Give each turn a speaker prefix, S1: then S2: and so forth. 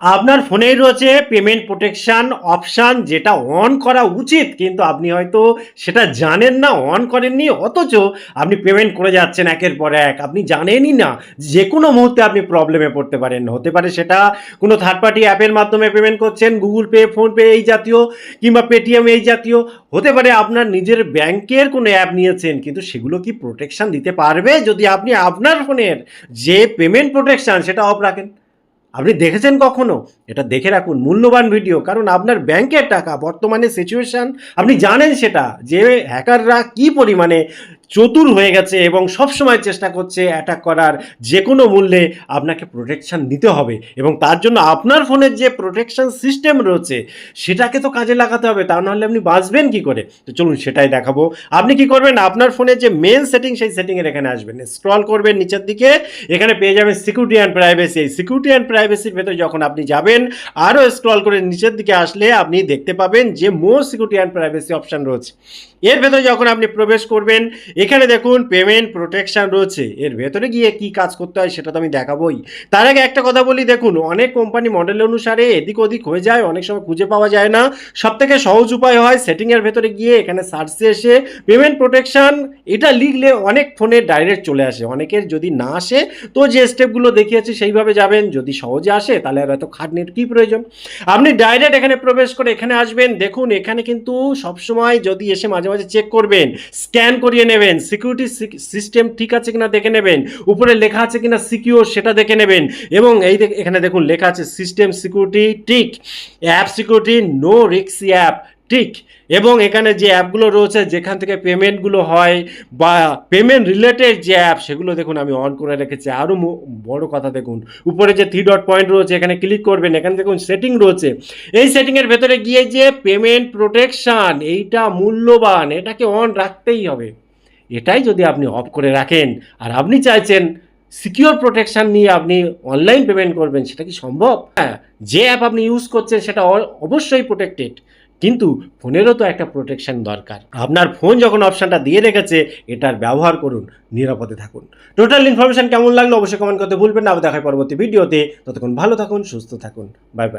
S1: আপনার ফোনেই রয়েছে পেমেন্ট প্রোটেকশন অপশান, যেটা অন করা উচিত, কিন্তু আপনি হয়তো সেটা জানেন না, অন করেননি, অথচ আপনি পেমেন্ট করে যাচ্ছেন একের পর এক। আপনি জানেনই না যে কোনো মুহূর্তে আপনি প্রবলেমে পড়তে পারেন। হতে পারে সেটা কোনো থার্ড পার্টি অ্যাপের মাধ্যমে পেমেন্ট করছেন, গুগল পে, ফোনপে এই জাতীয়, কিংবা পেটিএম এই জাতীয়। হতে পারে আপনার নিজের ব্যাংকের কোনো অ্যাপ নিয়েছেন, কিন্তু সেগুলো কি প্রোটেকশন দিতে পারবে যদি আপনি আপনার ফোনের যে পেমেন্ট প্রোটেকশন সেটা অফ রাখেন? আপনি দেখেছেন কখনো? এটা দেখে রাখুন, মূল্যবান ভিডিও। কারণ আপনার ব্যাংকের টাকা বর্তমানে সিচুয়েশন আপনি জানেন সেটা, যে হ্যাকাররা কি পরিমাণে চতুর হয়ে গেছে এবং সবসময় চেষ্টা করছে অ্যাটাক করার। যে কোনো মূল্যে আপনাকে প্রোটেকশান নিতে হবে, এবং তার জন্য আপনার ফোনের যে প্রোটেকশান সিস্টেম রয়েছে সেটাকে তো কাজে লাগাতে হবে, তা নাহলে আপনি বাঁচবেন কী করে? তো চলুন সেটাই দেখাবো। আপনি কি করবেন, আপনার ফোনের যে মেন সেটিং সেই সেটিংয়ের এখানে আসবেন, স্ক্রল করবেন নিচের দিকে, এখানে পেয়ে যাবেন সিকিউরিটি অ্যান্ড প্রাইভেসি। এই সিকিউরিটি অ্যান্ড প্রাইভেসির ভেতরে যখন আপনি যাবেন, আরও স্ক্রল করে নিচের দিকে আসলে আপনি দেখতে পাবেন যে মোর সিকিউরিটি অ্যান্ড প্রাইভেসি অপশান রয়েছে। এর ভেতরে যখন আপনি প্রবেশ করবেন, এখানে দেখুন পেমেন্ট প্রোটেকশন রয়েছে। এর ভেতরে গিয়ে কি কাজ করতে হয় সেটা তো আমি দেখাবোই। তার আগে একটা কথা বলি, দেখুন অনেক কোম্পানি মডেল অনুসারে এদিক ওদিক হয়ে যায়, অনেক সময় খুঁজে পাওয়া যায় না। সব থেকে সহজ উপায় হয় সেটিংয়ের ভেতরে গিয়ে এখানে সার্চে এসে পেমেন্ট প্রোটেকশন এটা লিখলে অনেক ফোনে ডাইরেক্ট চলে আসে। অনেকের যদি না আসে তো যে স্টেপগুলো দেখিয়েছি সেইভাবে যাবেন, যদি সহজে আসে তাহলে আর এত খাটনির কী প্রয়োজন। আপনি ডাইরেক্ট এখানে প্রবেশ করে এখানে আসবেন। দেখুন এখানে কিন্তু সবসময় যদি এসে মাঝে মাঝে চেক করবেন, স্ক্যান করিয়ে নেবেন, সিকিউরিটি সিস্টেম ঠিক আছে কিনা দেখে নেবেন, উপরে লেখা আছে কিনা সিকিউর সেটা দেখে নেবেন। এবং এই এখানে দেখুন লেখা আছে সিস্টেম সিকিউরিটি ঠিক, app security no risky app ঠিক। এবং এখানে যে অ্যাপগুলো রয়েছে যেখান থেকে পেমেন্টগুলো হয় বা পেমেন্ট রিলেটেড যে অ্যাপ, সেগুলো দেখুন আমি অন করে রেখেছি। আরও বড় কথা দেখুন, উপরে যে 3 ডট পয়েন্ট রয়েছে এখানে ক্লিক করবেন, এখানে দেখুন সেটিং রয়েছে। এই সেটিংয়ের ভেতরে গিয়ে যে পেমেন্ট প্রোটেকশান এইটা মূল্যবান, এটাকে অন রাখতেই হবে। এটাই যদি আপনি অফ করে রাখেন আর আপনি চাইছেন সিকিউর প্রোটেকশান নিয়ে আপনি অনলাইন পেমেন্ট করবেন, সেটা কি সম্ভব? হ্যাঁ, যে অ্যাপ আপনি ইউজ করছেন সেটা অবশ্যই প্রোটেক্টেড, কিন্তু ফোনেরও তো একটা প্রোটেকশন দরকার। আপনার ফোন যখন অপশানটা দিয়ে রেখেছে এটার ব্যবহার করুন, নিরাপদে থাকুন। টোটাল ইনফরমেশন কেমন লাগলো অবশ্যই কমেন্ট করতে ভুলবেন না। আবার দেখা হয় পরবর্তী ভিডিওতে। ততক্ষণ ভালো থাকুন, সুস্থ থাকুন, বাই বাই।